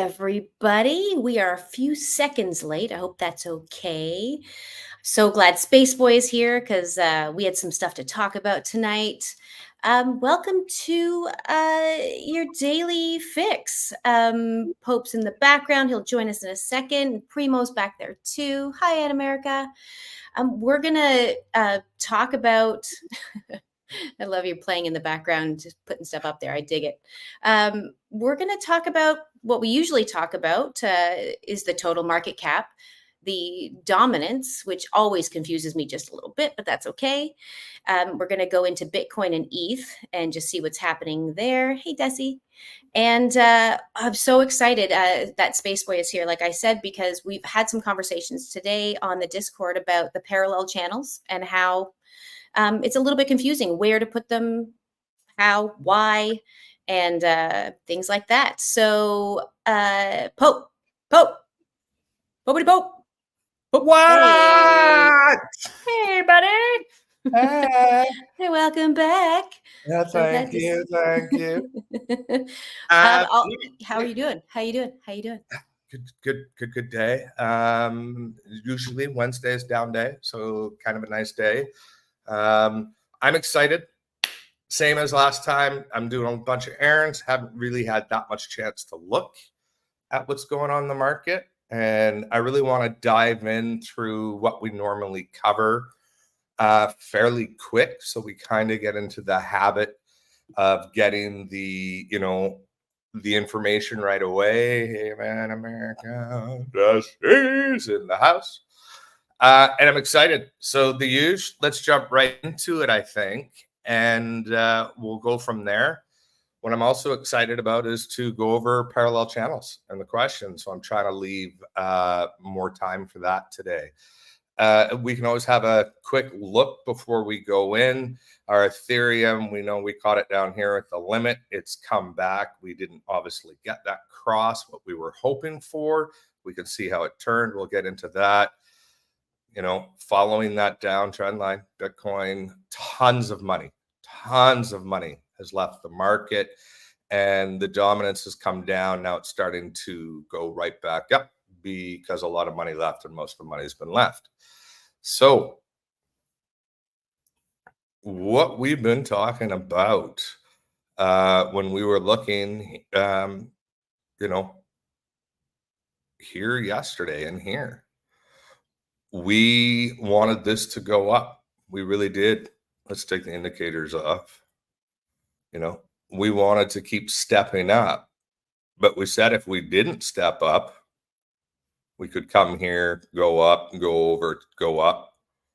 everybody. We are a few seconds late. I hope that's okay. So glad Space Boy is here because we had some stuff to talk about tonight. Welcome to your daily fix. Pope's in the background. He'll join us in a second. Primo's back there too. Hi, Aunt America. We're going to talk about. I love you playing in the background, just putting stuff up there. I dig it. We're going to talk about what we usually talk about is the total market cap, the dominance, which always confuses me just a little bit, but that's okay. We're going to go into Bitcoin and ETH and just see what's happening there. Hey, Desi. And I'm so excited that Spaceboy is here, like I said, because we've had some conversations today on the Discord about the parallel channels and how it's a little bit confusing where to put them, how, why, and things like that. So, Pope, Popey Pope. But what? Hey, buddy. Hey. Hey, welcome back. Yeah, So thank you. How are you doing? How you doing? Good day. Usually Wednesday is down day, so kind of a nice day. I'm excited. Same as last time. I'm doing a bunch of errands. Haven't really had that much chance to look at what's going on in the market. And I really want to dive in through what we normally cover fairly quick. So we kind of get into the habit of getting the information right away. Hey, man, America, is in the house. And I'm excited. So let's jump right into it, I think. And we'll go from there. What I'm also excited about is to go over parallel channels and the questions. So I'm trying to leave more time for that today. We can always have a quick look before we go in. Our Ethereum, we know we caught it down here at the limit. It's come back. We didn't obviously get that cross, what we were hoping for. We can see how it turned. We'll get into that. Following that downtrend line, Bitcoin, tons of money has left the market, and the dominance has come down. Now it's starting to go right back up because a lot of money left, and most of the money has been left. So what we've been talking about when we were looking, here yesterday and here, we wanted this to go up. We really did. Let's take the indicators off. We wanted to keep stepping up, but we said if we didn't step up, we could come here, go up, go over, go up.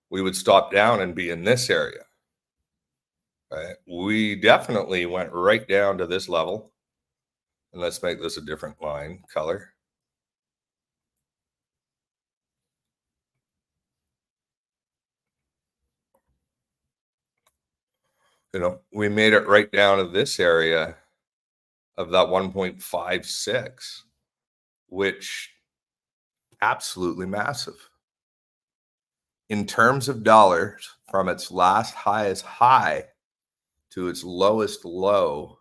We would stop down and be in this area. Right? We definitely went right down to this level. And let's make this a different line color. We made it right down to this area of that 1.56, which absolutely massive. In terms of dollars, from its last highest high to its lowest low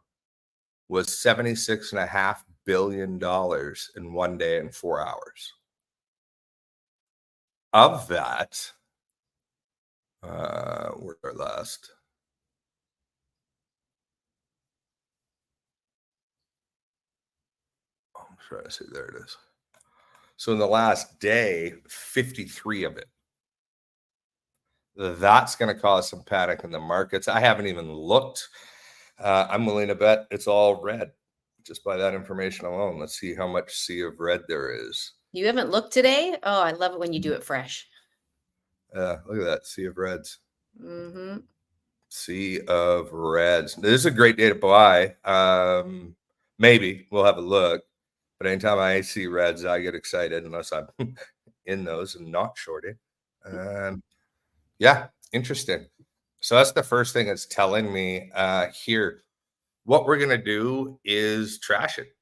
was $76.5 billion in 1 day and 4 hours. Of that, where's our last? I'm trying to see, there it is. So in the last day, 53 of it. That's going to cause some panic in the markets. I haven't even looked. I'm willing to bet it's all red just by that information alone. Let's see how much sea of red there is. You haven't looked today? Oh, I love it when you do it fresh. Look at that sea of reds. Mm-hmm. Sea of reds. This is a great day to buy. Maybe we'll have a look. But anytime I see reds, I get excited unless I'm in those and not shorted. Yeah, interesting. So that's the first thing it's telling me here. What we're going to do is trash it.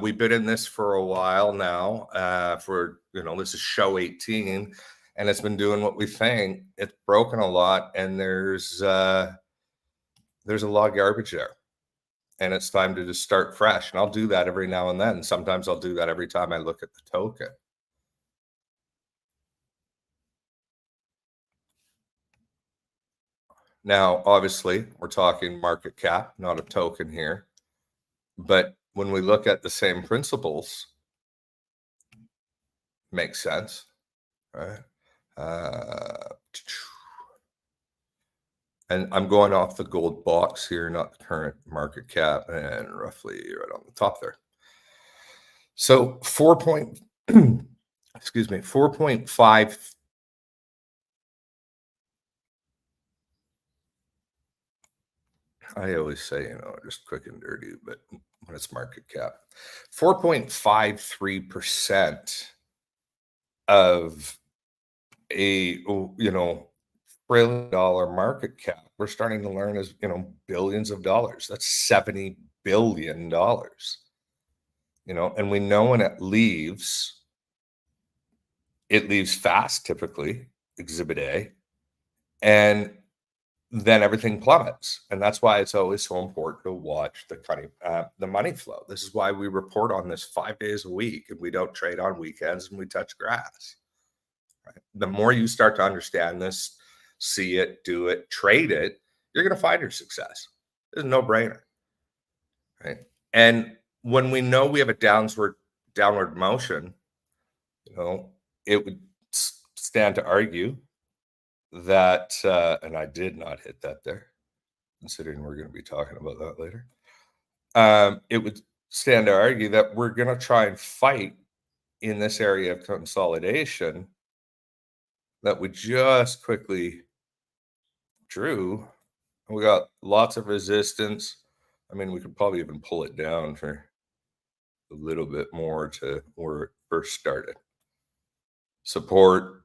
We've been in this for a while now. This is show 18, and it's been doing what we think. It's broken a lot, and there's a lot of garbage there. and it's time to just start fresh. And I'll do that every now and then. Sometimes I'll do that every time I look at the token. Now, obviously, we're talking market cap, not a token here. But when we look at the same principles, makes sense, right? And I'm going off the gold box here, not the current market cap, and roughly right on the top there. So 4.5. I always say, just quick and dirty, but when it's market cap, 4.53% of a $1 trillion market cap. We're starting to learn is billions of dollars. That's $70 billion. And we know when it leaves fast, typically, exhibit A, and then everything plummets. And that's why it's always so important to watch the money flow. This is why we report on this 5 days a week, and we don't trade on weekends, and we touch grass. Right? The more you start to understand this, see it, do it, trade it, you're going to find your success. It's a no-brainer. Right? And when we know we have a downward motion, it would stand to argue that, and I did not hit that there, considering we're going to be talking about that later. It would stand to argue that we're going to try and fight in this area of consolidation that we just quickly drew. We got lots of resistance. I mean, we could probably even pull it down for a little bit more to where it first started. Support,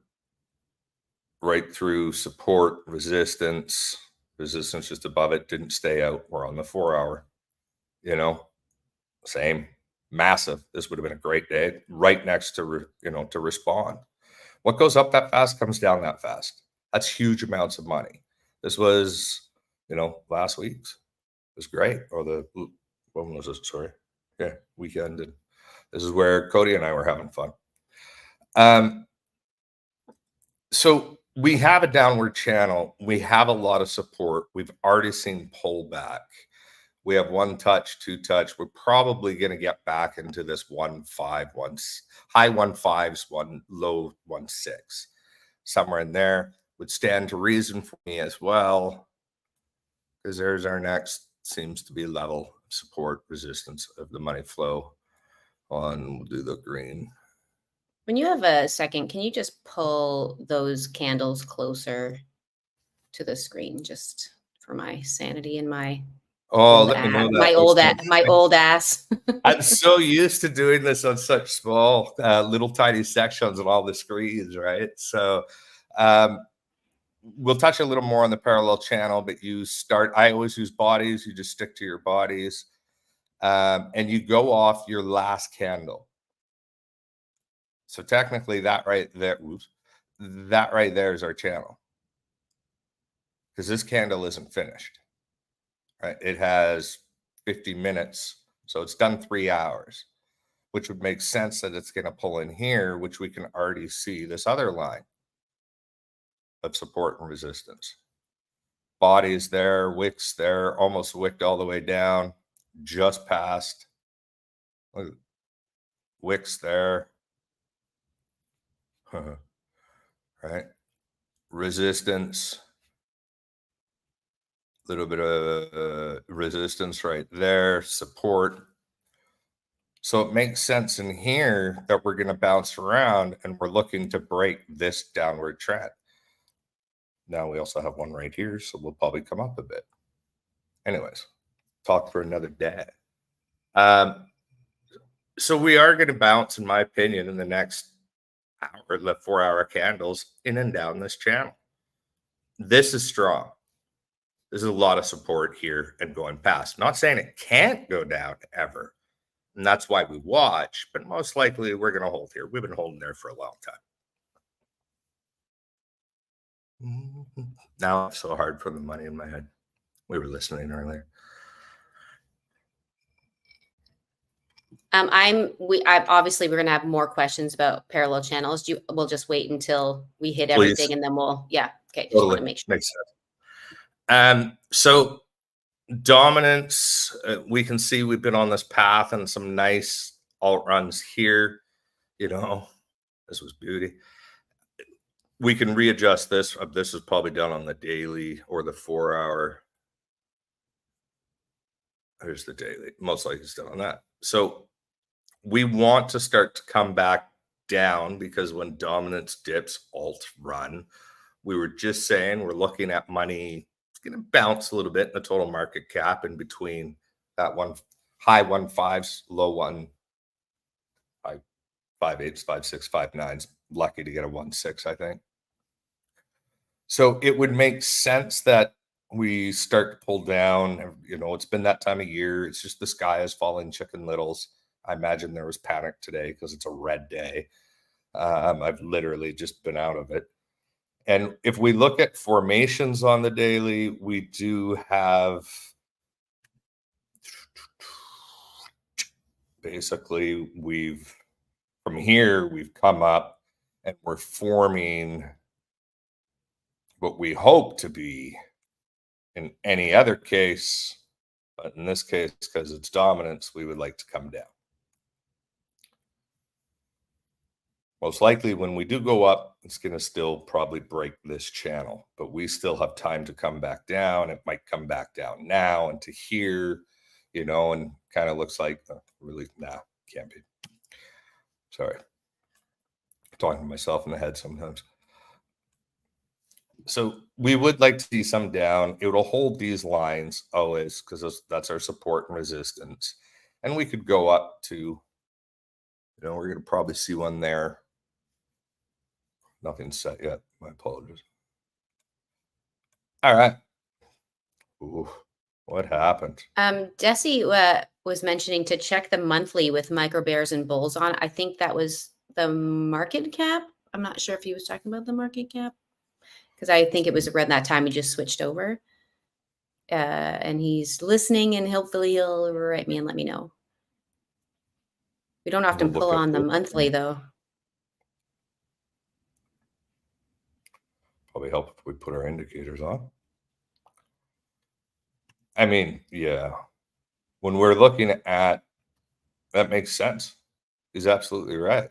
right through support, resistance just above it, didn't stay out. We're on the 4-hour, same, massive. This would have been a great day, right next to, to respond. What goes up that fast comes down that fast. That's huge amounts of money. This was, last week's. It was great. Or when was it? Sorry. Yeah, weekend. And this is where Cody and I were having fun. So we have a downward channel. We have a lot of support. We've already seen pullback. We have one touch, two touch. We're probably going to get back into this high 1.5s, low 1.6. Somewhere in there would stand to reason for me as well, because there's our next, seems to be level support, resistance of the money flow on, we'll do the green. When you have a second, can you just pull those candles closer to the screen, just for my sanity and my let me know that. my old ass. I'm so used to doing this on such small, little tiny sections on all the screens, right? So we'll touch a little more on the parallel channel, but I always use bodies. You just stick to your bodies, and you go off your last candle. So technically that right there is our channel, because this candle isn't finished, right? It has 50 minutes, so it's done 3 hours, which would make sense that it's going to pull in here, which we can already see this other line of support and resistance. Bodies there, wicks there, almost wicked all the way down, just past. Wicks there. Right? Resistance. Little bit of resistance right there, support. So it makes sense in here that we're going to bounce around and we're looking to break this downward trend. Now we also have one right here, so we'll probably come up a bit. Anyways, talk for another day. So we are going to bounce, in my opinion, in the next hour, the 4-hour candles, in and down this channel. This is strong. There's a lot of support here and going past. Not saying it can't go down ever. And that's why we watch, but most likely we're going to hold here. We've been holding there for a long time. Now it's so hard for the money in my head. We were listening earlier. Obviously we're gonna have more questions about parallel channels. We'll just wait until we hit Please. everything and then yeah. Okay, just want Totally to make sure. makes sense. So dominance, we can see we've been on this path and some nice alt runs here. You know, this was beauty. We can readjust this. This is probably done on the daily or the 4 hour. Here's the daily. Most likely it's done on that. So we want to start to come back down because when dominance dips, alt run. We were just saying we're looking at money. It's going to bounce a little bit in the total market cap in between that one high 1.5s, low 1.5.8s, 5.6, 5.9s. Lucky to get a 1.6, I think. So it would make sense that we start to pull down. You know, it's been that time of year. It's just the sky is falling chicken littles. I imagine there was panic today because it's a red day. I've literally just been out of it. And if we look at formations on the daily, we do have basically from here, we've come up and we're forming what we hope to be in any other case. But in this case, because it's dominance, we would like to come down. Most likely when we do go up, it's going to still probably break this channel, but we still have time to come back down. It might come back down now and to here, you know, and kind of looks like really, can't be. Sorry. I'm talking to myself in the head sometimes. So we would like to see some down. It will hold these lines always because that's our support and resistance. And we could go up to, you know, we're going to probably see one there. Nothing's set yet. My apologies. All right. Ooh, what happened? Desi was mentioning to check the monthly with micro bears and bulls on. I think that was the market cap. I'm not sure if he was talking about the market cap because I think it was around that time he just switched over. And he's listening, and hopefully he'll write me and let me know. We don't often pull on the monthly though. Probably help if we put our indicators on. I mean, yeah. When we're looking at that makes sense. He's absolutely right.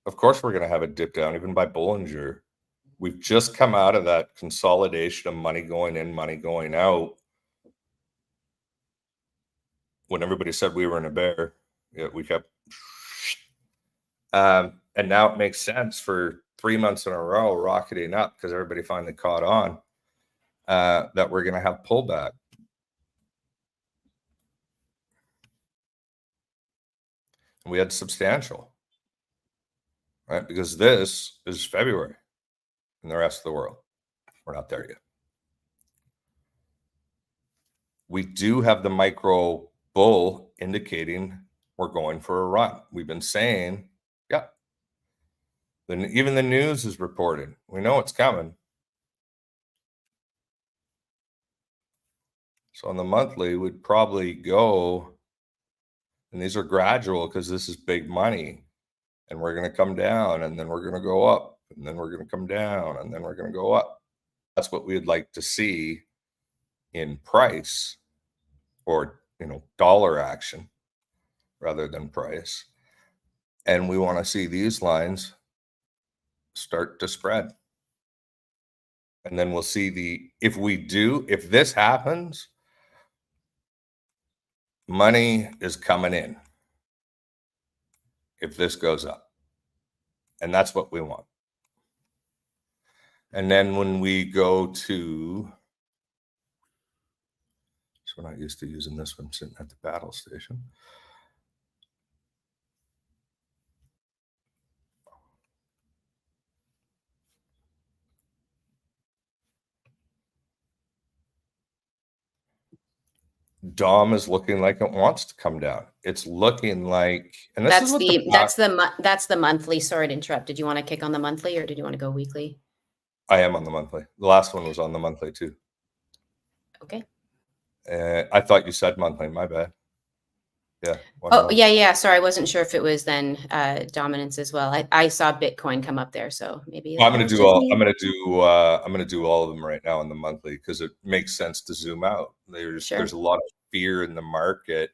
Of course, we're going to have a dip down, even by Bollinger. We've just come out of that consolidation of money going in, money going out. When everybody said we were in a bear, yeah, we kept. And now it makes sense for 3 months in a row rocketing up because everybody finally caught on that we're going to have pullback. And we had substantial, right? Because this is February in the rest of the world. We're not there yet. We do have the micro bull indicating we're going for a run. We've been saying, yeah. Then even the news is reporting. We know it's coming. So on the monthly, we'd probably go, and these are gradual because this is big money, and we're going to come down, and then we're going to go up, and then we're going to come down, and then we're going to go up. That's what we'd like to see in price or, you know, dollar action rather than price. And we want to see these lines start to spread. And then we'll see if this happens, money is coming in if this goes up. And that's what we want. And then when we go to, so we're not used to using this one sitting at the battle station. Dom is looking like it wants to come down. It's looking like, and this That's is that's the monthly. Sorry to interrupt. Did you want to kick on the monthly or did you want to go weekly? I am on the monthly. The last one was on the monthly too. Okay. I thought you said monthly. My bad. Yeah, one Oh, month. yeah, yeah, sorry, I wasn't sure if it was then, dominance as well. I saw Bitcoin come up there, so maybe I'm that gonna was do just all I'm me. gonna do uh I'm gonna do all of them right now in the monthly because it makes sense to zoom out. There's Sure. a lot of fear in the market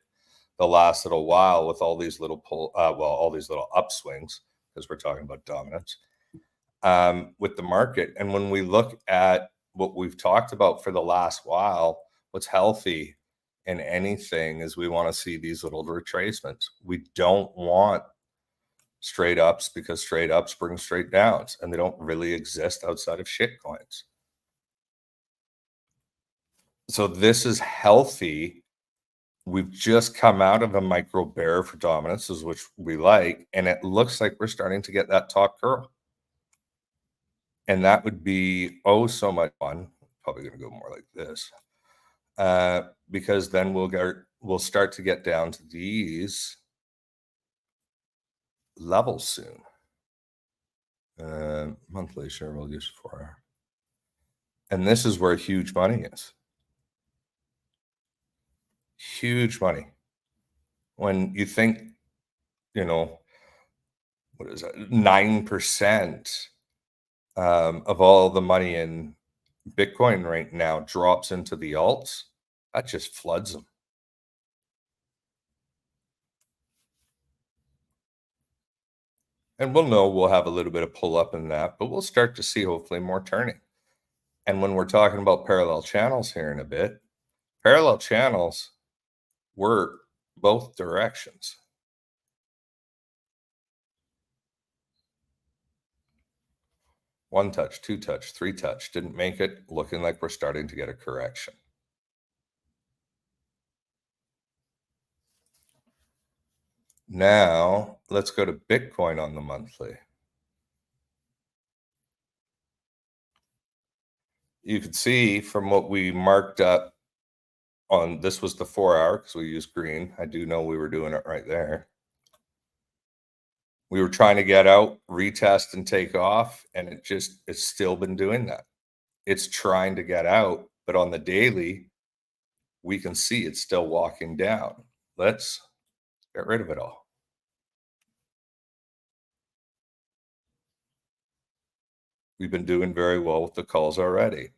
the last little while with all these little all these little upswings because we're talking about dominance with the market. And when we look at what we've talked about for the last while, what's healthy in anything is we want to see these little retracements. We don't want straight ups because straight ups bring straight downs and they don't really exist outside of shit coins. So this is healthy. We've just come out of a micro bear for dominances, which we like, and it looks like we're starting to get that top curl. And that would be oh so much fun. Probably going to go more like this, because then we'll start to get down to these levels soon. Monthly share we'll use 4 hour, and this is where huge money is. Huge money. When you think, you know, what is that? 9% of all the money in Bitcoin right now drops into the alts. That just floods them. And we'll know we'll have a little bit of pull up in that, but we'll start to see hopefully more turning. And when we're talking about parallel channels here in a bit, parallel channels work both directions. One touch, two touch, three touch, didn't make it, looking like we're starting to get a correction. Now let's go to Bitcoin on the monthly. You can see from what we marked up on, this was the 4 hour because we used green. I do know we were doing it right there. We were trying to get out, retest, and take off, and it's still been doing that. It's trying to get out, but on the daily, we can see it's still walking down. Let's get rid of it all. We've been doing very well with the calls already.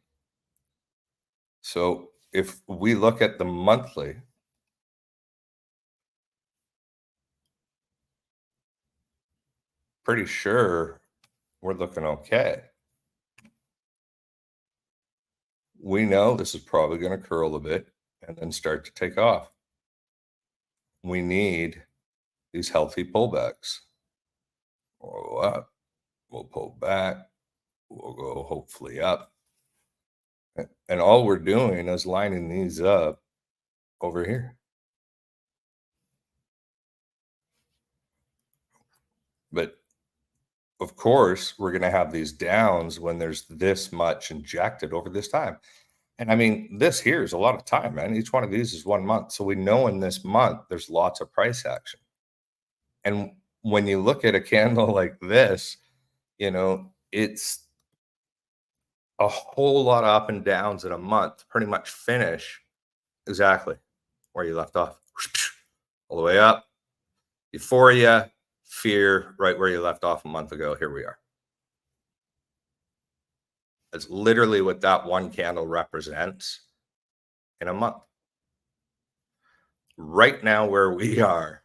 So if we look at the monthly, pretty sure we're looking okay. We know this is probably going to curl a bit and then start to take off. We need these healthy pullbacks. We'll go up, we'll pull back, we'll go hopefully up. And all we're doing is lining these up over here. But of course, we're going to have these downs when there's this much injected over this time. And I mean, this here is a lot of time, man. Each one of these is 1 month. So we know in this month, there's lots of price action. And when you look at a candle like this, it's a whole lot of up and downs in a month, pretty much finish exactly where you left off. All the way up, euphoria, fear, right where you left off a month ago. Here we are. That's literally what that one candle represents in a month. Right now, where we are,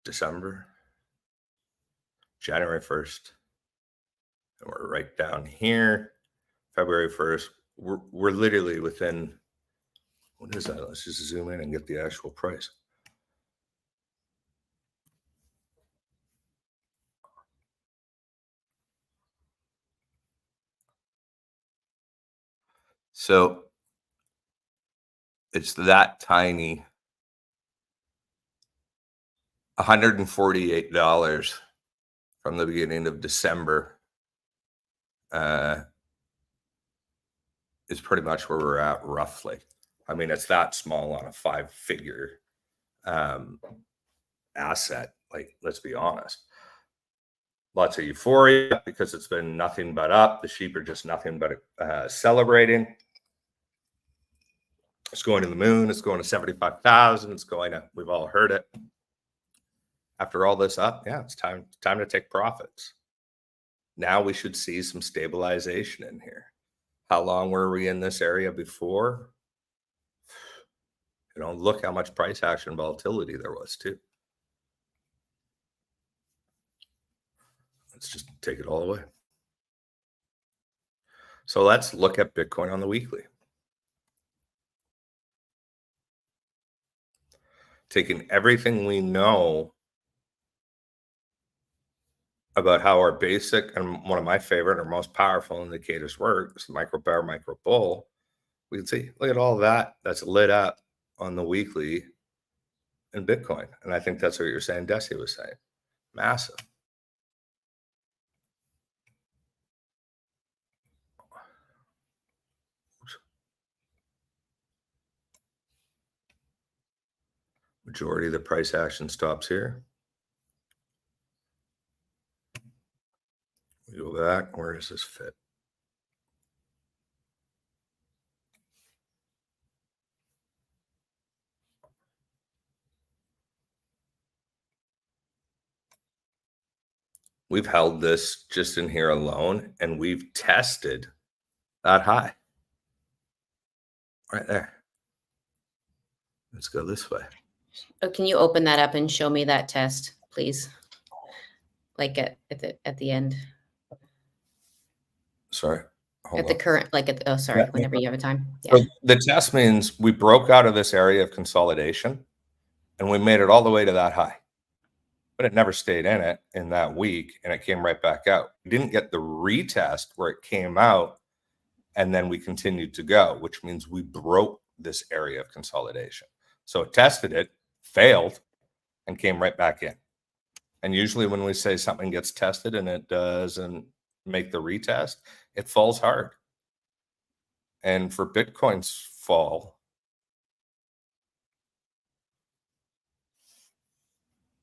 December, January 1st, and we're right down here, February 1st. We're literally within, what is that? Let's just zoom in and get the actual price. So it's that tiny, $148 from the beginning of December is pretty much where we're at roughly. I mean, it's that small on a 5-figure asset. Like, let's be honest. Lots of euphoria because it's been nothing but up. The sheep are just nothing but celebrating. It's going to the moon. It's going to 75,000. It's going to, we've all heard it. After all this up, yeah, it's time to take profits. Now we should see some stabilization in here. How long were we in this area before? Look how much price action volatility there was too. Let's just take it all away. So let's look at Bitcoin on the weekly. Taking everything we know about how our basic and one of my favorite or most powerful indicators work, micro bear, micro bull, we can see, look at all that that's lit up on the weekly in Bitcoin. And I think that's what you're saying, Desi was saying. Massive. Majority of the price action stops here. We go back. Where does this fit? We've held this just in here alone, and we've tested that high right there. Let's go this way. Oh, can you open that up and show me that test, please? Like at the end. Sorry. At the current, oh, sorry, whenever you have a time. Yeah. So the test means we broke out of this area of consolidation and we made it all the way to that high, but it never stayed in it in that week and it came right back out. We didn't get the retest where it came out and then we continued to go, which means we broke this area of consolidation. So it tested it, failed, and came right back in. And usually when we say something gets tested and it doesn't make the retest, it falls hard. And for Bitcoin's fall,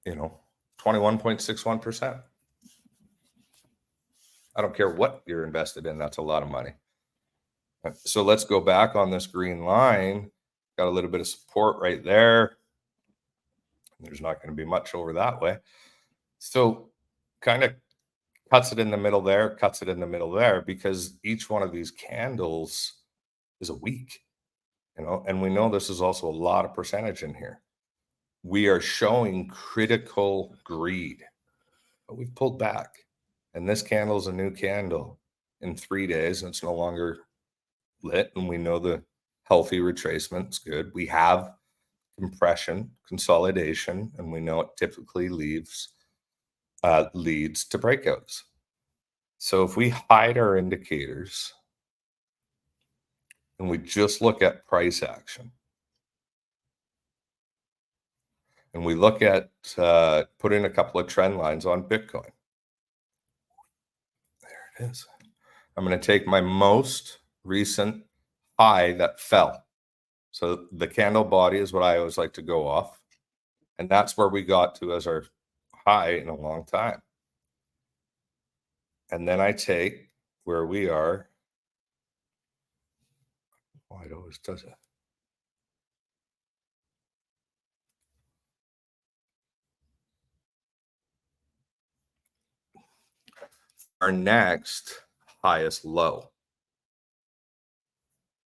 21.61%. I don't care what you're invested in. That's a lot of money. So let's go back on this green line. Got a little bit of support right there. There's not going to be much over that way. So kind of cuts it in the middle there, cuts it in the middle there, because each one of these candles is a week, and we know this is also a lot of percentage in here. We are showing critical greed, but we've pulled back. And this candle is a new candle in 3 days, and it's no longer lit. And we know the healthy retracement is good. We have compression, consolidation, and we know it typically leads to breakouts. So if we hide our indicators and we just look at price action, and we look at putting a couple of trend lines on Bitcoin. There it is. I'm going to take my most recent high that fell. So the candle body is what I always like to go off. And that's where we got to as our high in a long time. And then I take where we are. Oh, it always does it. Our next highest low.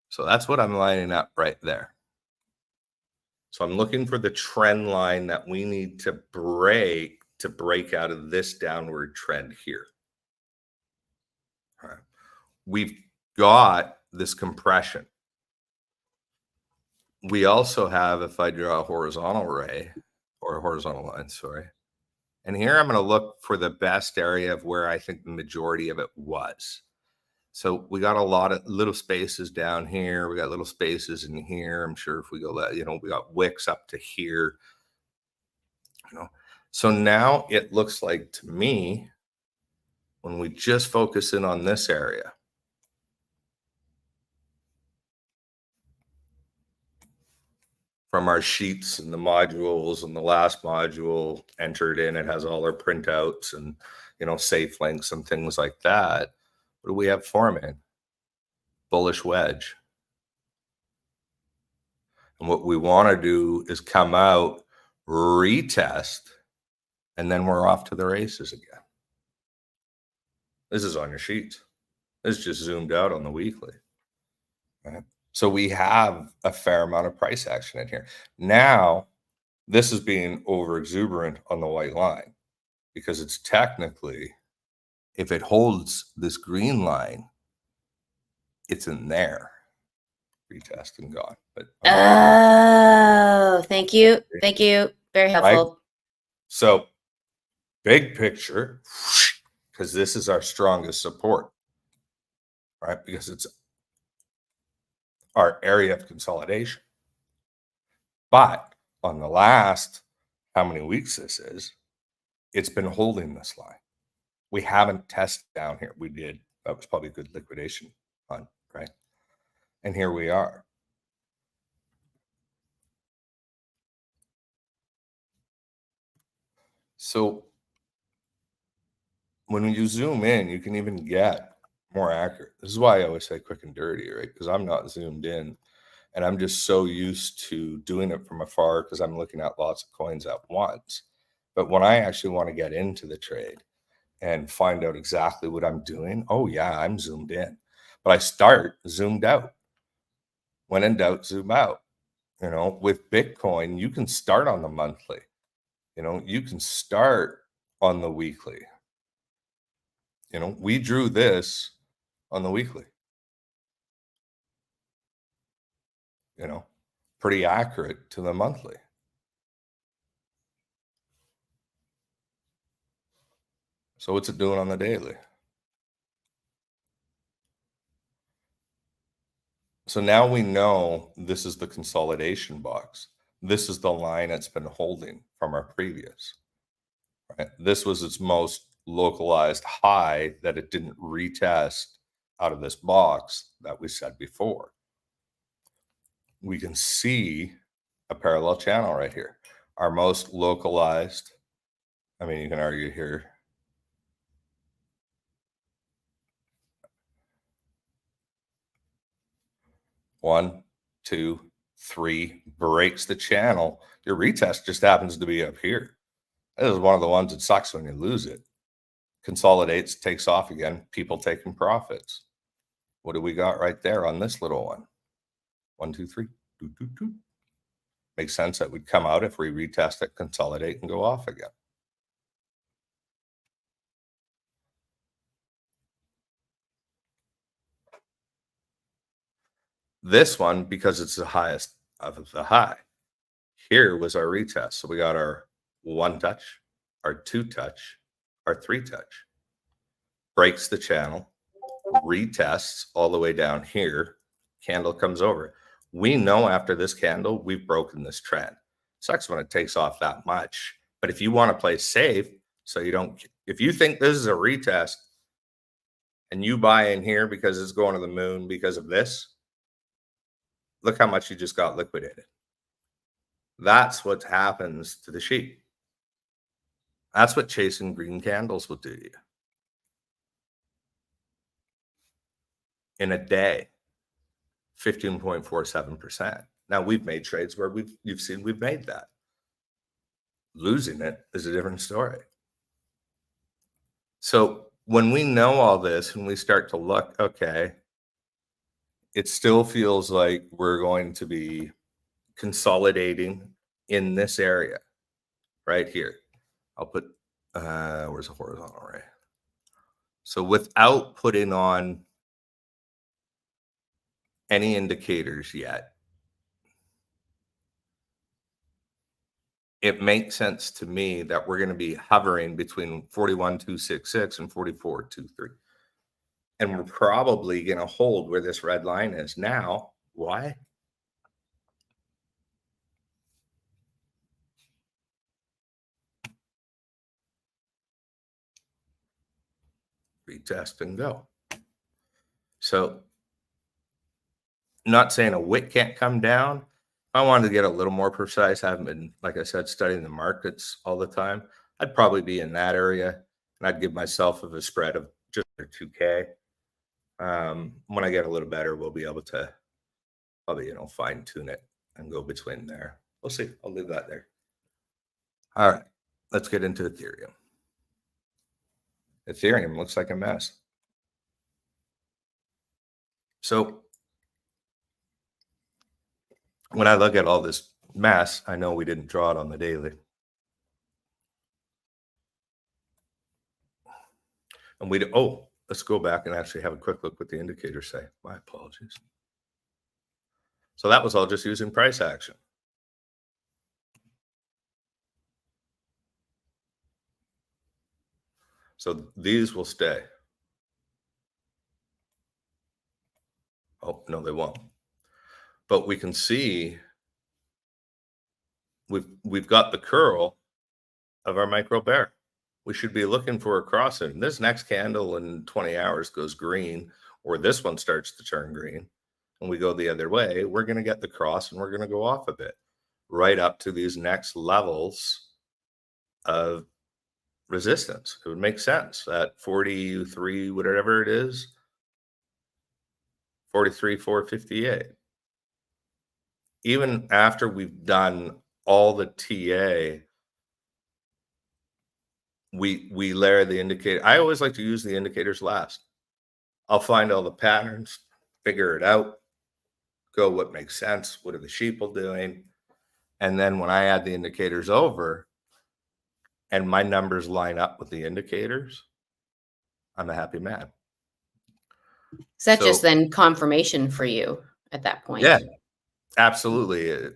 So that's what I'm lining up right there. So I'm looking for the trend line that we need to break out of this downward trend here. All right. We've got this compression. We also have, if I draw a horizontal ray or a horizontal line, sorry. And here I'm going to look for the best area of where I think the majority of it was. So we got a lot of little spaces down here. We got little spaces in here. I'm sure if we go that, we got wicks up to here. So now it looks like to me, when we just focus in on this area, from our sheets and the modules, and the last module entered in, it has all our printouts and, safe links and things like that. What do we have forming? Bullish wedge. And what we want to do is come out, retest, and then we're off to the races again. This is on your sheets. This is just zoomed out on the weekly. Right? So we have a fair amount of price action in here. Now, this is being over exuberant on the white line because it's technically, if it holds this green line, it's in there. Retest and gone. But Oh, thank you. Thank you. Very right. helpful. So big picture, because this is our strongest support, right? Because it's our area of consolidation. But on the last, how many weeks this is, it's been holding this line. We haven't tested down here. We did. That was probably a good liquidation hunt, right? And here we are. So when you zoom in, you can even get more accurate. This is why I always say quick and dirty, right? Because I'm not zoomed in and I'm just so used to doing it from afar because I'm looking at lots of coins at once. But when I actually want to get into the trade and find out exactly what I'm doing, oh yeah, I'm zoomed in. But I start zoomed out. When in doubt, zoom out. You know, with Bitcoin, you can start on the monthly. You know, you can start on the weekly. You know, we drew this on the weekly. You know, pretty accurate to the monthly. So what's it doing on the daily? So now we know this is the consolidation box. This is the line it's been holding from our previous. Right? This was its most localized high that it didn't retest out of this box that we said before. We can see a parallel channel right here. Our most localized, I mean, you can argue here, one, two, three, breaks the channel. Your retest just happens to be up here. This is one of the ones that sucks when you lose it. Consolidates, takes off again, people taking profits. What do we got right there on this little one? 1, 2, 3. Doo, doo, doo. Makes sense that would come out if we retest it, consolidate, and go off again. This one, because it's the highest of the high, here was our retest. So we got our 1 touch, our 2 touch, our 3 touch. Breaks the channel, retests all the way down here, candle comes over. We know after this candle, we've broken this trend. Sucks when it takes off that much. But if you want to play safe, so you don't, if you think this is a retest and you buy in here because it's going to the moon because of this, look how much you just got liquidated. That's what happens to the sheep. That's what chasing green candles will do to you. In a day, 15.47%. Now we've made trades where you've seen we've made that. Losing it is a different story. So when we know all this and we start to look, okay, it still feels like we're going to be consolidating in this area right here. I'll put, where's the horizontal ray? So without putting on any indicators yet, it makes sense to me that we're going to be hovering between 41,266 and 44,23. And we're probably going to hold where this red line is now. Why? Retest and go. So not saying a wick can't come down. I wanted to get a little more precise. I haven't been, like I said, studying the markets all the time. I'd probably be in that area, and I'd give myself a spread of just 2K. When I get a little better, we'll be able to probably, fine tune it and go between there. We'll see. I'll leave that there. All right, let's get into Ethereum. Ethereum looks like a mess. So when I look at all this mess, I know we didn't draw it on the daily. And let's go back and actually have a quick look what the indicators say. My apologies. So that was all just using price action. So these will stay. Oh, no, they won't. But we can see we've got the curl of our micro bear. We should be looking for a crossing. This next candle in 20 hours goes green, or this one starts to turn green, and we go the other way. We're going to get the cross, and we're going to go off a bit, right up to these next levels of resistance. It would make sense at 43, whatever it is, 43,458. Even after we've done all the TA, we layer the indicator. I always like to use the indicators last. I'll find all the patterns, figure it out, go what makes sense, what are the sheeple doing, and then when I add the indicators over and my numbers line up with the indicators, I'm a happy man. Is that just So then confirmation for you at that point? yeah, absolutely.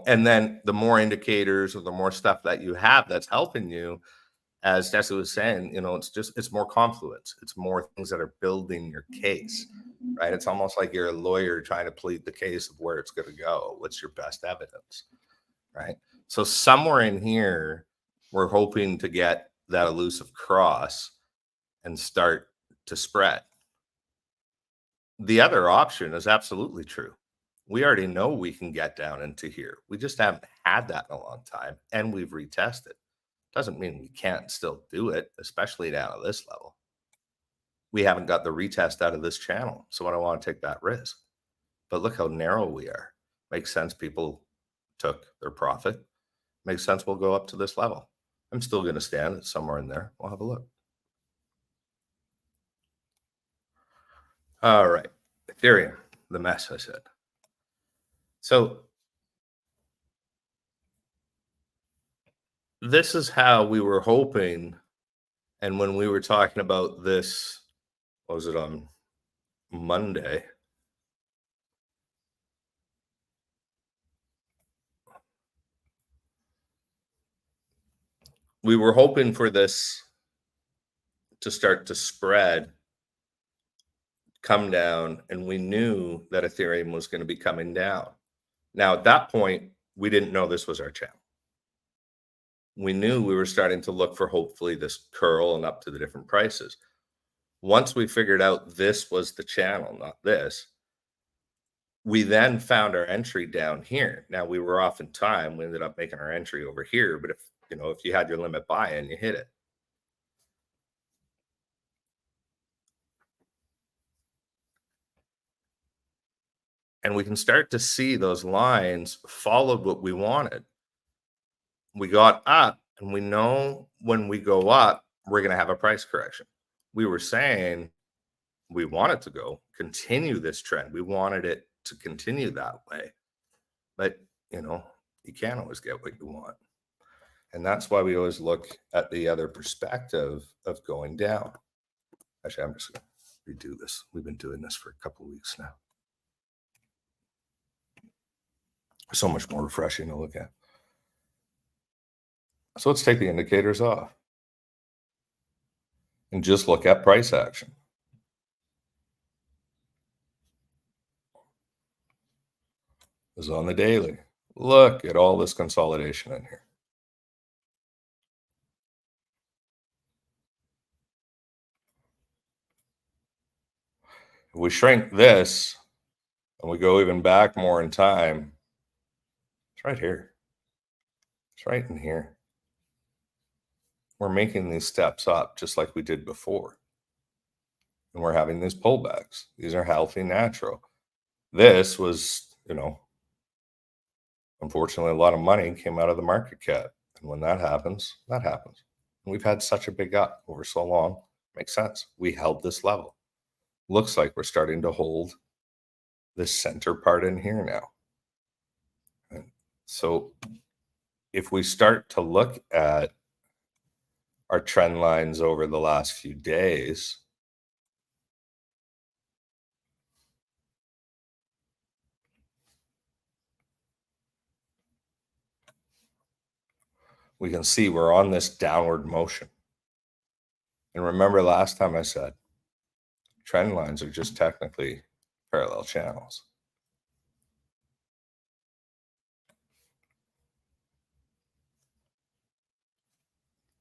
And then the more indicators or the more stuff that you have that's helping you, as Tessie was saying, it's more confluence. It's more things that are building your case, right? It's almost like you're a lawyer trying to plead the case of where it's going to go. What's your best evidence, right? So somewhere in here, we're hoping to get that elusive cross and start to spread. The other option is absolutely true. We already know we can get down into here. We just haven't had that in a long time, and we've retested. Doesn't mean we can't still do it, especially down at this level. We haven't got the retest out of this channel, so I don't want to take that risk. But look how narrow we are. Makes sense people took their profit. Makes sense we'll go up to this level. I'm still going to stand somewhere in there. We'll have a look. All right. Ethereum, the mess I said. So this is how we were hoping. And when we were talking about this, what was it on Monday? We were hoping for this to start to spread, come down, and we knew that Ethereum was going to be coming down. Now, at that point, we didn't know this was our channel. We knew we were starting to look for hopefully this curl and up to the different prices. Once we figured out this was the channel, not this, we then found our entry down here. Now we were off in time. We ended up making our entry over here, but if you had your limit buy-in, you hit it. And we can start to see those lines followed what we wanted. We got up, and we know when we go up, we're going to have a price correction. We were saying we wanted to continue this trend. We wanted it to continue that way. But, you can't always get what you want. And that's why we always look at the other perspective of going down. Actually, I'm just going to redo this. We've been doing this for a couple of weeks now. So much more refreshing to look at. So let's take the indicators off and just look at price action. This is on the daily. Look at all this consolidation in here. If we shrink this and we go even back more in time, it's right here. It's right in here. We're making these steps up just like we did before. And we're having these pullbacks. These are healthy, natural. This was, Unfortunately, a lot of money came out of the market cap. And when that happens, that happens. And we've had such a big up over so long. Makes sense. We held this level. Looks like we're starting to hold this center part in here now. And so if we start to look at our trend lines over the last few days, we can see we're on this downward motion. And remember last time I said, trend lines are just technically parallel channels.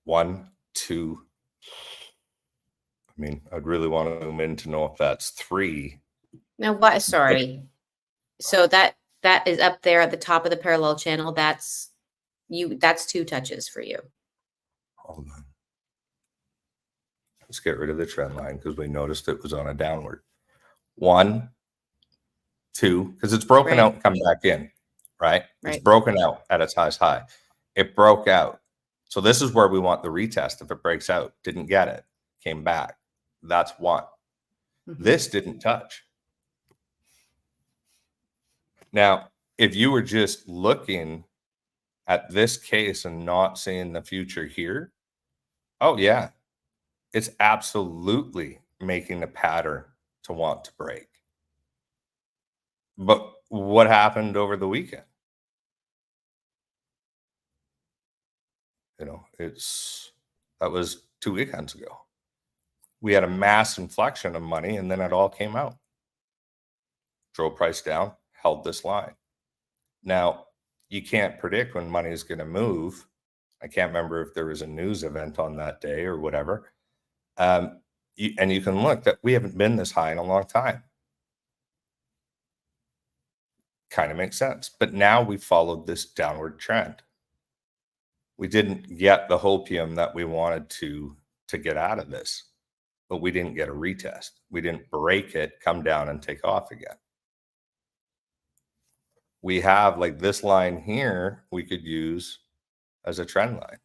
One, two. I mean, I'd really want to zoom in to know if that's three. Now what? Sorry. So that is up there at the top of the parallel channel. That's 2 touches for you. Hold on. Let's get rid of the trend line because we noticed it was on a downward. 1, 2, because it's broken out and come back in, right? It's broken out at its highest high. It broke out. So this is where we want the retest. If it breaks out, didn't get it, came back. That's 1. This didn't touch. Now, if you were just looking at this case and not seeing the future here, oh yeah, it's absolutely making a pattern to want to break. But what happened over the weekend? You know, that was 2 weekends ago. We had a mass inflection of money and then it all came out. Drove price down, held this line. Now, you can't predict when money is going to move. I can't remember if there was a news event on that day or whatever. And you can look that we haven't been this high in a long time. Kind of makes sense. But now we followed this downward trend. We didn't get the hopium that we wanted to get out of this, but we didn't get a retest. We didn't break it, come down and take off again. We have like this line here we could use as a trend line.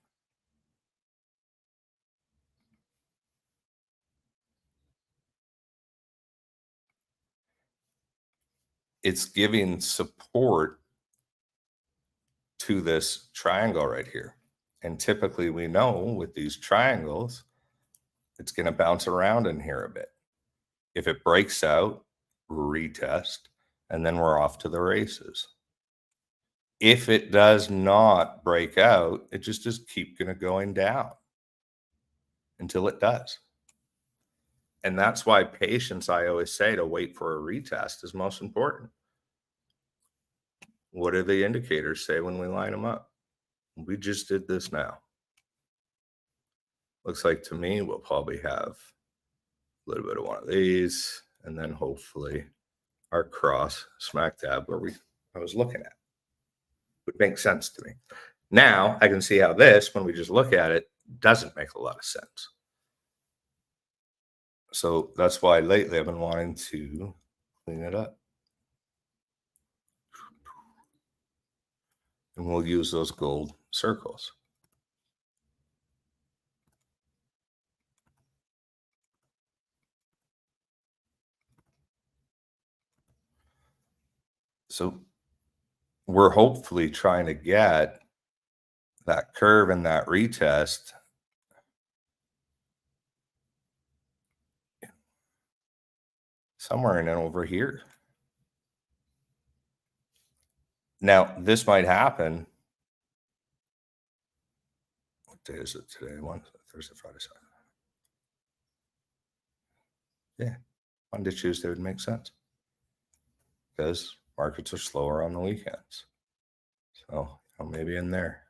It's giving support to this triangle right here. And typically we know with these triangles, it's going to bounce around in here a bit. If it breaks out, retest, and then we're off to the races. If it does not break out, it just keep going down until it does. And that's why patience, I always say, to wait for a retest is most important. What do the indicators say when we line them up? We just did this now. Looks like to me we'll probably have a little bit of one of these, and then hopefully our cross smack dab where I was looking at. Would make sense to me. Now I can see how this, when we just look at it, doesn't make a lot of sense. So that's why lately I've been wanting to clean it up. And we'll use those gold circles. So we're hopefully trying to get that curve and that retest somewhere in and over here. Now, this might happen. What day is it today? Thursday, Friday, Saturday. Yeah, Monday, Tuesday would make sense because markets are slower on the weekends. So maybe in there.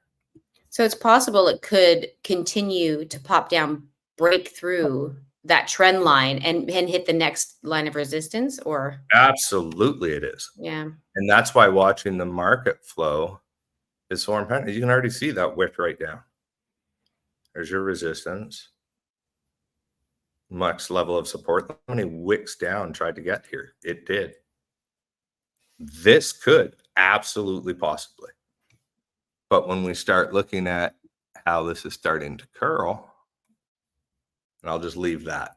So it's possible it could continue to pop down, break through that trend line and hit the next line of resistance, or? Absolutely it is. Yeah. And that's why watching the market flow is so important. You can already see that wick right down. There's your resistance. Next level of support. How many wicks down tried to get here? It did. This could absolutely possibly But when we start looking at how this is starting to curl, and I'll just leave that.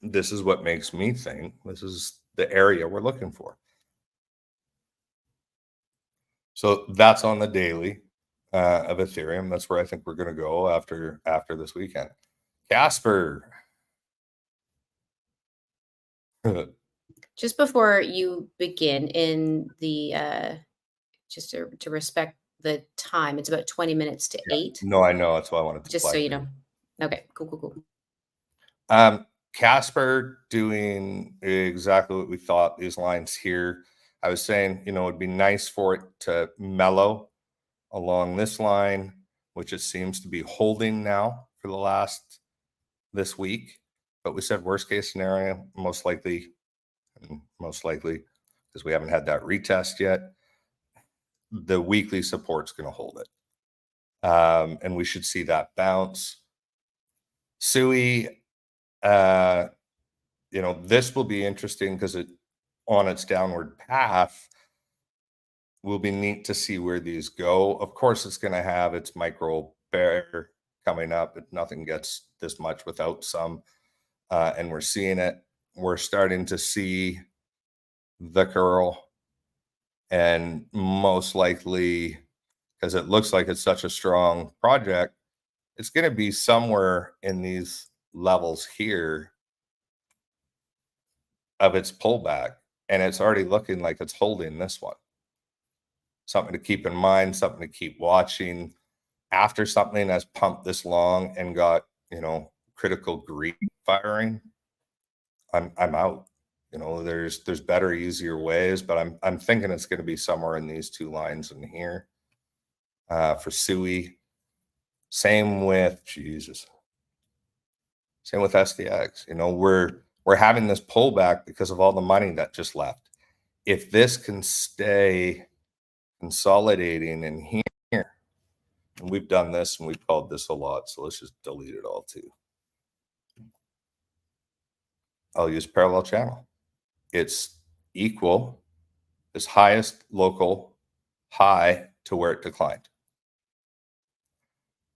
This is what makes me think this is the area we're looking for. So that's on the daily of Ethereum. That's where I think we're going to go after this weekend. Casper. Just before you begin in the just to respect the time, it's about 20 minutes to Yeah. 8, No, I know. That's why I wanted to just so flag you for you. know. Okay, cool, cool, cool. Casper doing exactly what we thought. These lines here, I was saying, it'd be nice for it to mellow along this line, which it seems to be holding now for this week. But we said worst case scenario, most likely, because we haven't had that retest yet, the weekly support's going to hold it. And we should see that bounce. Sui, this will be interesting because on its downward path will be neat to see where these go. Of course, it's going to have its micro bear coming up. Nothing gets this much without some, and we're seeing it. We're starting to see the curl, and most likely, because it looks like it's such a strong project, it's going to be somewhere in these levels here of its pullback, and it's already looking like it's holding this one. Something to keep in mind, something to keep watching. After something has pumped this long and got, critical grief firing, I'm out. There's better, easier ways, but I'm thinking it's going to be somewhere in these two lines in here. For Sui, same with SDX. We're having this pullback because of all the money that just left. If this can stay consolidating in here, and we've done this and we've called this a lot, so let's just delete it all too. I'll use parallel channel. It's equal this highest local high to where it declined.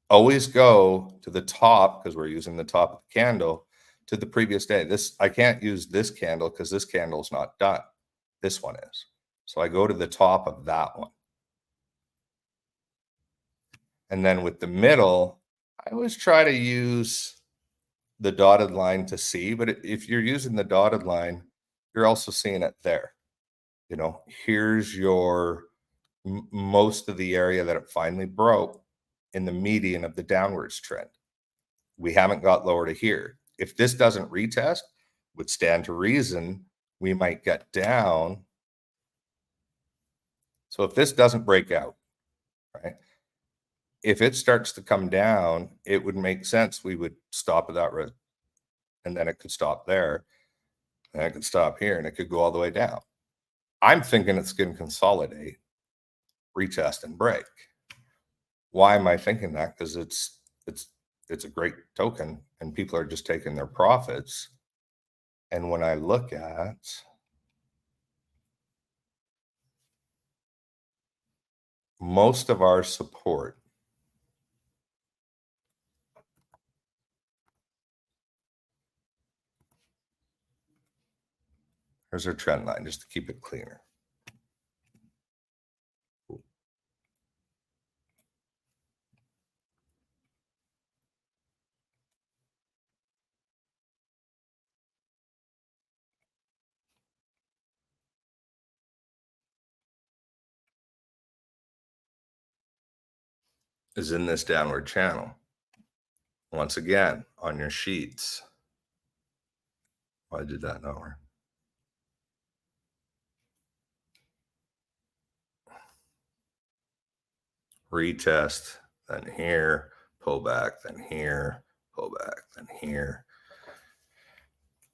Always go to the top, because we're using the top of the candle, to the previous day. I can't use this candle because this candle is not done. This one is. So I go to the top of that one. And then with the middle, I always try to use the dotted line to see, but if you're using the dotted line, you're also seeing it there. Here's your most of the area that it finally broke in the median of the downwards trend. We haven't got lower to here. If this doesn't retest, would stand to reason we might get down. So if this doesn't break out, right? If it starts to come down, it would make sense we would stop at that risk, and then it could stop there, and it could stop here, and it could go all the way down. I'm thinking it's going to consolidate, retest, and break. Why am I thinking that? Because it's a great token, and people are just taking their profits. And when I look at most of our support, here's our trend line, just to keep it cleaner. Is in this downward channel. Once again, on your sheets. Why did that not work? Retest, then here, pull back, then here, pull back, then here,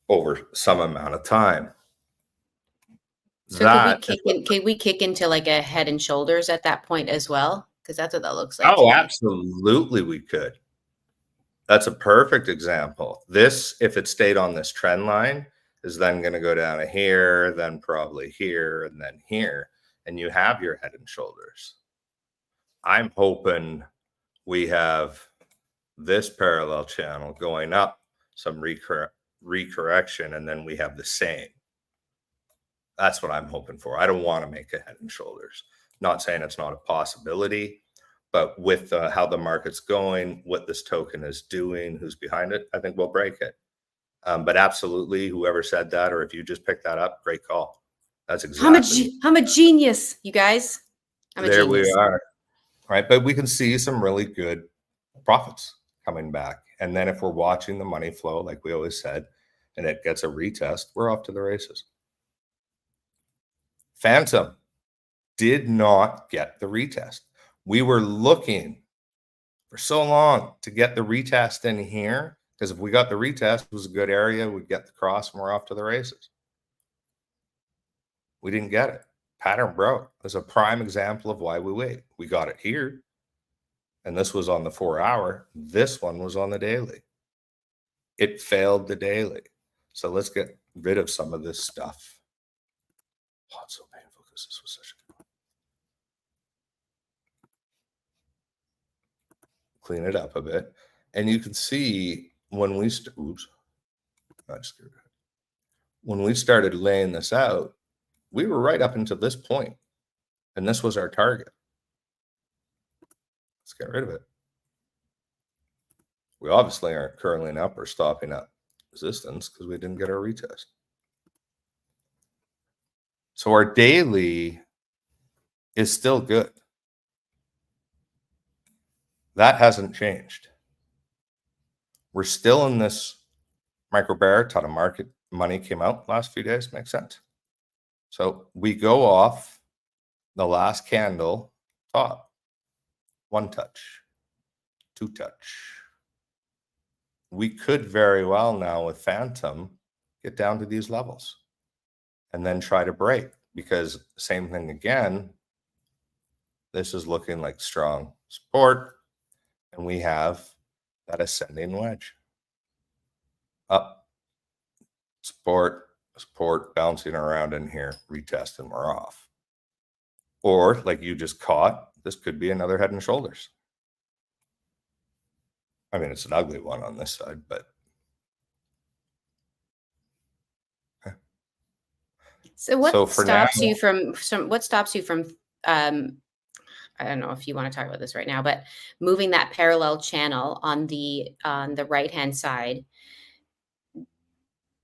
over some amount of time. So can we kick into like a head and shoulders at that point as well? Because that's what that looks like. Oh, absolutely we could. That's a perfect example. This, if it stayed on this trend line, is then going to go down to here, then probably here, and then here. and you have your head and shoulders. I'm hoping we have this parallel channel going up, some recorrection, and then we have the same. That's what I'm hoping for. I don't want to make a head and shoulders. Not saying it's not a possibility, but with how the market's going, what this token is doing, who's behind it, I think we'll break it. But absolutely, whoever said that, or if you just picked that up, great call. That's exactly. I'm a genius, you guys. I'm a There genius. we are. Right. But we can see some really good profits coming back. And then if we're watching the money flow, like we always said, and it gets a retest, we're off to the races. Phantom did not get the retest. We were looking for so long to get the retest in here, because if we got the retest, it was a good area, we'd get the cross and we're off to the races. We didn't get it. Pattern broke. It's a prime example of why we wait. We got it here, and this was on the 4-hour. This one was on the daily. It failed the daily. So let's get rid of some of this stuff. Oh, it's so painful because this was such a good one. Clean it up a bit. And you can see when we when we started laying this out, we were right up until this point, and this was our target. Let's get rid of it. We obviously aren't curling up or stopping up resistance because we didn't get our retest. So our daily is still good. That hasn't changed. We're still in this micro bear. A ton of market money came out last few days. Makes sense. So we go off the last candle top. 1 touch, 2 touch. We could very well now with Phantom get down to these levels and then try to break, because same thing again. This is looking like strong support, and we have that ascending wedge. Up, support, bouncing around in here, retest, and we're off. Or like you just caught, this could be another head and shoulders. I mean, it's an ugly one on this side, but. So what stops you from I don't know if you want to talk about this right now, but moving that parallel channel on the right-hand side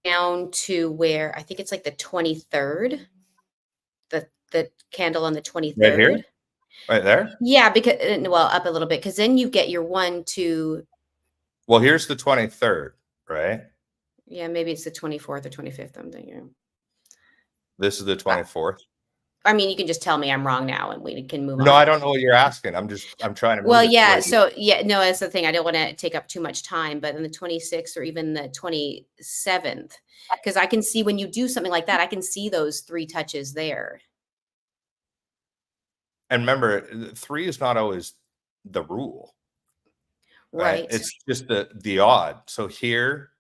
down to where I think it's like the 23rd, the candle on the 23rd. Right here? Right there? Yeah, because well, up a little bit, because then you get your 1, 2. Well, here's the 23rd, right? Yeah, maybe it's the 24th or 25th. I'm thinking. This is the 24th. I mean, you can just tell me I'm wrong now, and we can move on. No, I don't know what you're asking. I'm trying to move Well, it yeah. So yeah, no, that's the thing. I don't want to take up too much time, but on the 26th or even the 27th, because I can see when you do something like that, I can see those 3 touches there. And remember, 3 is not always the rule. Right. It's just the odd. So here,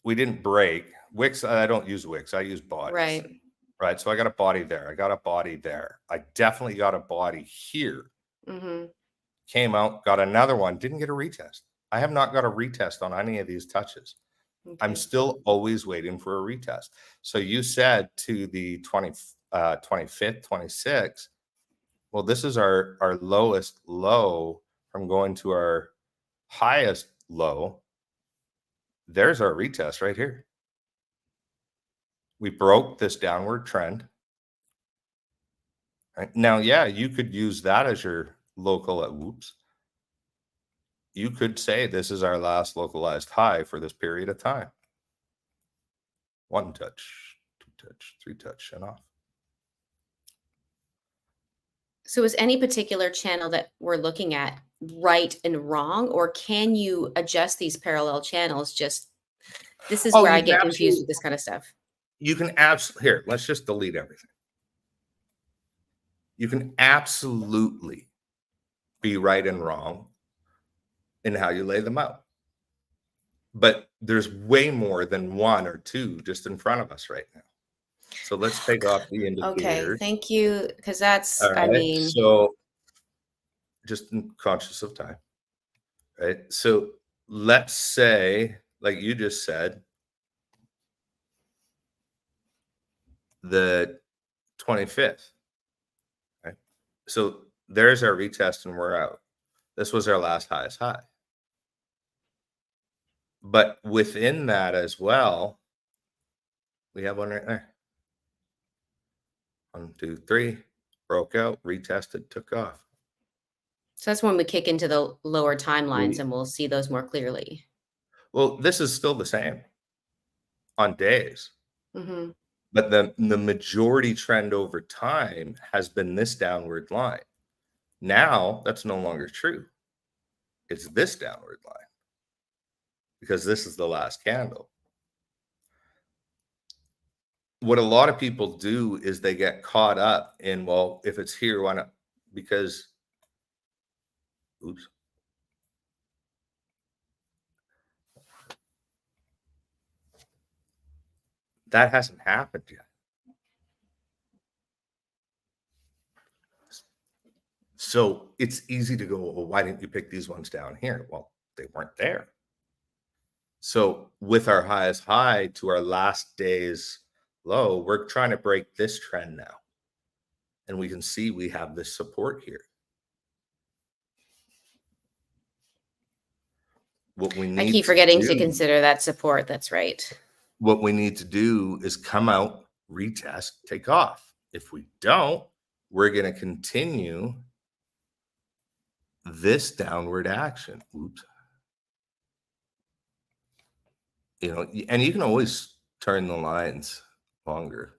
we didn't break. Wicks, I don't use wicks. I use bodies. Right. So I got a body there. I got a body there. I definitely got a body here. Came out, got another one, didn't get a retest. I have not got a retest on any of these touches. Okay. I'm still always waiting for a retest. So you said to the 25th, 26th, well, this is our lowest low from going to our highest low. There's our retest right here. We broke this downward trend. Right? Now, yeah, you could use that as your local at whoops. You could say this is our last localized high for this period of time. 1 touch, 2 touch, 3 touch, and off. So is any particular channel that we're looking at right and wrong, or can you adjust these parallel channels? Just this is where I get confused with this kind of stuff. You can absolutely, here, let's just delete everything. You can absolutely be right and wrong in how you lay them out. But there's way more than 1 or 2 just in front of us right now. So let's take off the Okay, indicators. thank you, because that's, All I right. mean, So just conscious of time, right? So let's say, like you just said, the 25th, right? So there's our retest and we're out. This was our last highest high. But within that as well, we have one right there. 1, 2, 3, broke out, retested, took off. so that's when we kick into the lower timelines We and we'll see those more clearly. Well, this is still the same on days, Mhm. but the majority trend over time has been this downward line. Now that's no longer true. It's this downward line because this is the last candle. What a lot of people do is they get caught up in, well, if it's here, why not? Because, oops, that hasn't happened yet. So it's easy to go, well, why didn't you pick these ones down here? Well, they weren't there. So with our highest high to our last day's low, we're trying to break this trend now. And we can see we have this support here. What we I need keep to forgetting to do, consider that support, that's right. what we need to do is come out, retest, take off. If we don't, we're going to continue this downward action. Oops. And you can always turn the lines longer.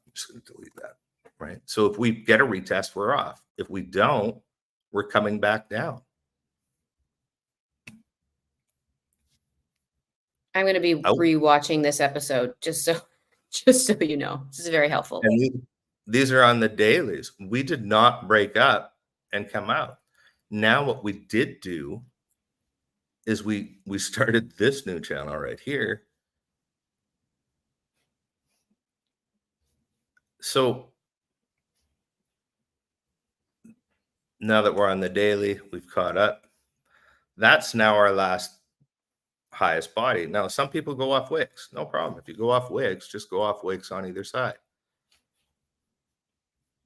I'm just going to delete that. Right. So if we get a retest, we're off. If we don't, we're coming back down. I'm gonna be Out. rewatching this episode just so you know. This is very helpful. And these are on the dailies. We did not break up and come out. Now what we did do is we started this new channel right here. So now that we're on the daily, we've caught up. That's now our last highest body. Now, some people go off wicks. No problem. If you go off wicks, just go off wicks on either side.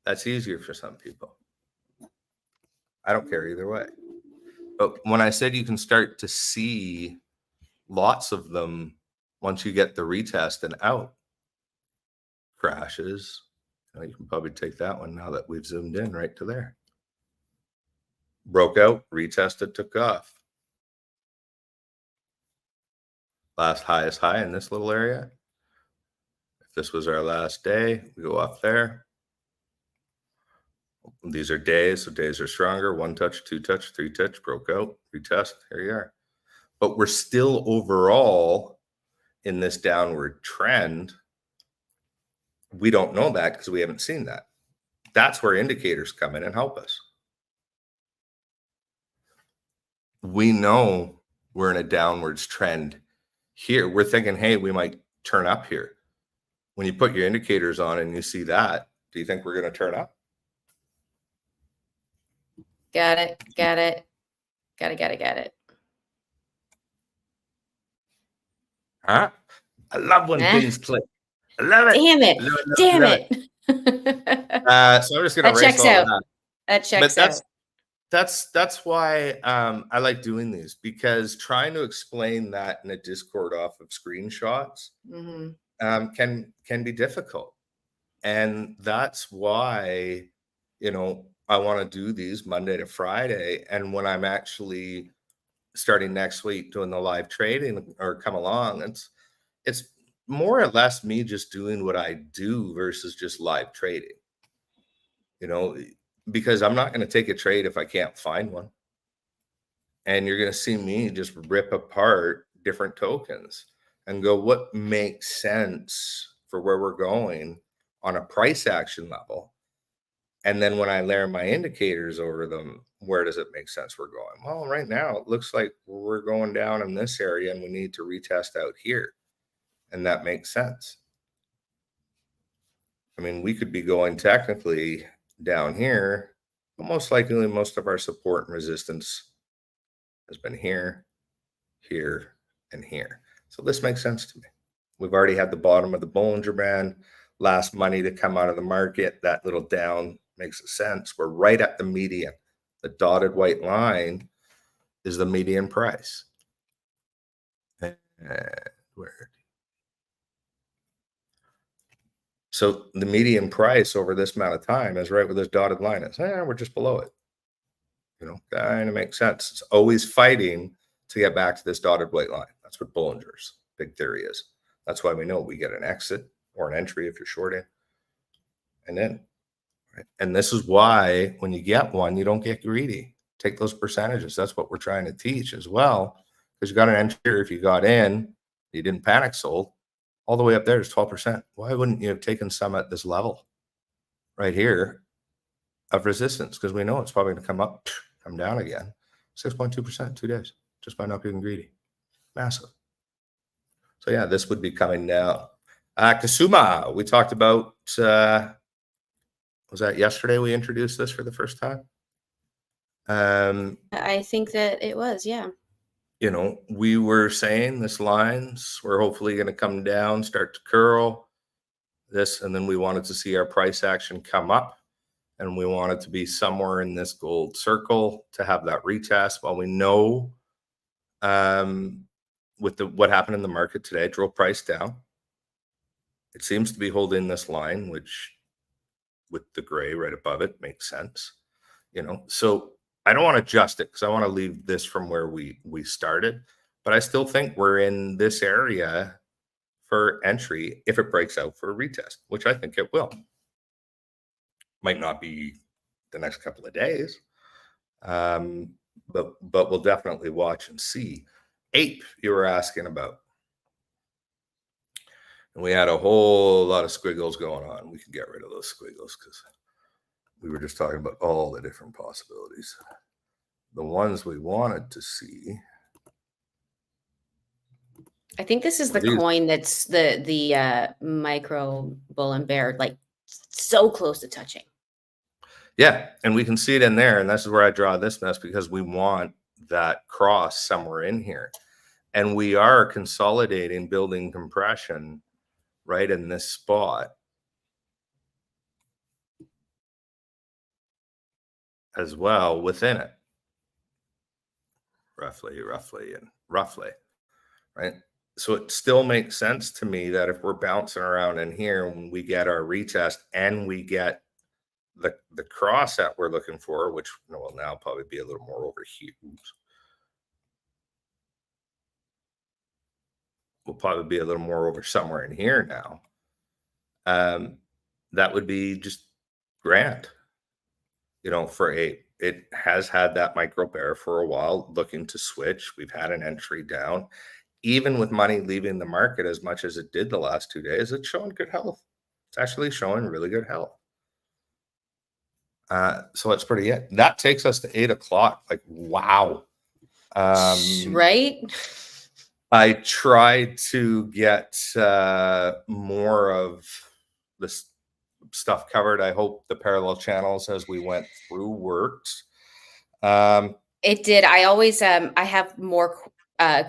That's easier for some people. I don't care either way. But when I said you can start to see lots of them once you get the retest and out, crashes, you can probably take that one now that we've zoomed in right to there. Broke out, retested, took off. Last highest high in this little area. If this was our last day, we go off there. These are days, so days are stronger. 1 touch, 2 touch, 3 touch, broke out, retest, here you are. But we're still overall in this downward trend. We don't know that because we haven't seen that. That's where indicators come in and help us. We know we're in a downwards trend here. We're thinking, hey, we might turn up here. When you put your indicators on and you see that, do you think we're going to turn up? Got it. Got it. Got it. Huh? I love when things click. I love it. Damn it. Damn Love it. So I'm just going to That erase checks all out. that. That checks But out. that's why I like doing these, because trying to explain that in a Discord off of screenshots can be difficult. And that's why, I want to do these Monday to Friday. And when I'm actually starting next week doing the live trading or come along, it's more or less me just doing what I do versus just live trading, because I'm not going to take a trade if I can't find one. And you're going to see me just rip apart different tokens and go, what makes sense for where we're going on a price action level? And then when I layer my indicators over them, where does it make sense we're going? Well, right now it looks like we're going down in this area and we need to retest out here. And that makes sense. I mean, we could be going technically down here, but most likely most of our support and resistance has been here, here, and here. So this makes sense to me. We've already had the bottom of the Bollinger Band, last money to come out of the market. That little down makes sense. We're right at the median. The dotted white line is the median price. Where? So the median price over this amount of time is right where this dotted line is. We're just below it. Kind of makes sense. It's always fighting to get back to this dotted white line. That's what Bollinger's big theory is. That's why we know we get an exit or an entry if you're shorting, and then, right? And this is why when you get one, you don't get greedy. Take those percentages. That's what we're trying to teach as well, because you got an entry. If you got in, you didn't panic sold, all the way up there is 12%. Why wouldn't you have taken some at this level right here of resistance? Because we know it's probably going to come up, come down again. 6.2% 2 days, just by not being greedy. Massive. So yeah, this would be coming down. Kasuma, we talked about, was that yesterday we introduced this for the first time? I think that it was, yeah. We were saying this lines were hopefully going to come down, start to curl this, and then we wanted to see our price action come up, and we wanted to be somewhere in this gold circle to have that retest. While we know with what happened in the market today, drove price down. It seems to be holding this line, which with the gray right above it makes sense. So I don't want to adjust it because I want to leave this from where we started, but I still think we're in this area for entry if it breaks out for a retest, which I think it will. Might not be the next couple of days, but we'll definitely watch and see. Ape, you were asking about. And we had a whole lot of squiggles going on. We could get rid of those squiggles because we were just talking about all the different possibilities. The ones we wanted to see. I think this is the coin that's the micro bull and bear, like so close to touching. Yeah, and we can see it in there, and this is where I draw this mess because we want that cross somewhere in here. And we are consolidating, building compression right in this spot as well within it. Roughly, right? So it still makes sense to me that if we're bouncing around in here, when we get our retest and we get the cross that we're looking for, which will now probably be a little more over here. Will probably be a little more over somewhere in here now. That would be just grand, for Ape. It has had that micro bear for a while, looking to switch. We've had an entry down. Even with money leaving the market as much as it did the last 2 days, it's showing good health. It's actually showing really good health. So that's pretty it. That takes us to 8 o'clock. Like, wow. Right? I tried to get more of this stuff covered. I hope the parallel channels as we went through worked. It did. I always I have more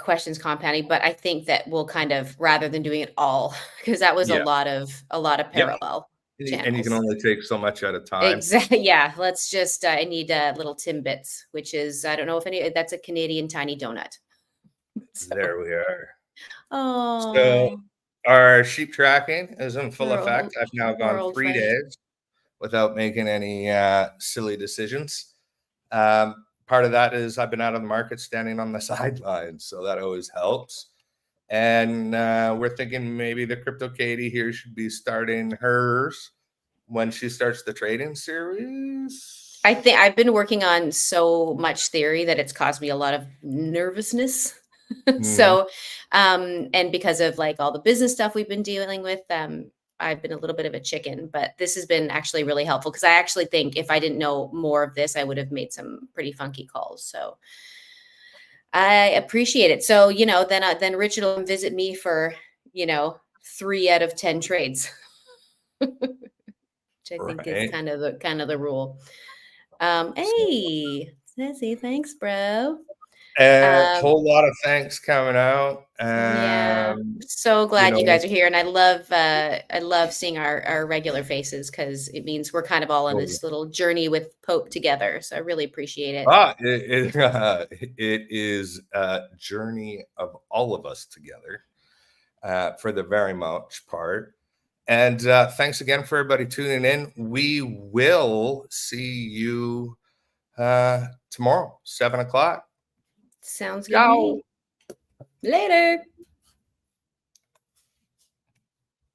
questions compounding, but I think that we'll kind of, rather than doing it all, because that was a lot of parallel channels. And you can only take so much at a time. Exactly. Yeah. Let's just I need little Timbits, which is, I don't know if that's a Canadian tiny donut. So. There we are. Oh. So our sheep tracking is in full effect. I've now gone 3 days without making any silly decisions. Part of that is I've been out of the market standing on the sidelines, so that always helps. And we're thinking maybe the Crypto Katie here should be starting hers when she starts the trading series. I think I've been working on so much theory that it's caused me a lot of nervousness. So, and because of like all the business stuff we've been dealing with, I've been a little bit of a chicken, but this has been actually really helpful because I actually think if I didn't know more of this, I would have made some pretty funky calls. So I appreciate it. So, then Richard will visit me for, 3 out of 10 trades. which I think is Right. kind of the rule. So, Hey, Sassy, thanks, bro. a Um, whole lot of thanks coming out. yeah, so You glad you know, guys are here, and I love seeing our regular faces because it means we're kind of all on totally. this little journey with Pope together. So I really appreciate it. It is a journey of all of us together for the very most part. And thanks again for everybody tuning in. We will see you tomorrow, 7 o'clock. Sounds good to Ciao. me. Later.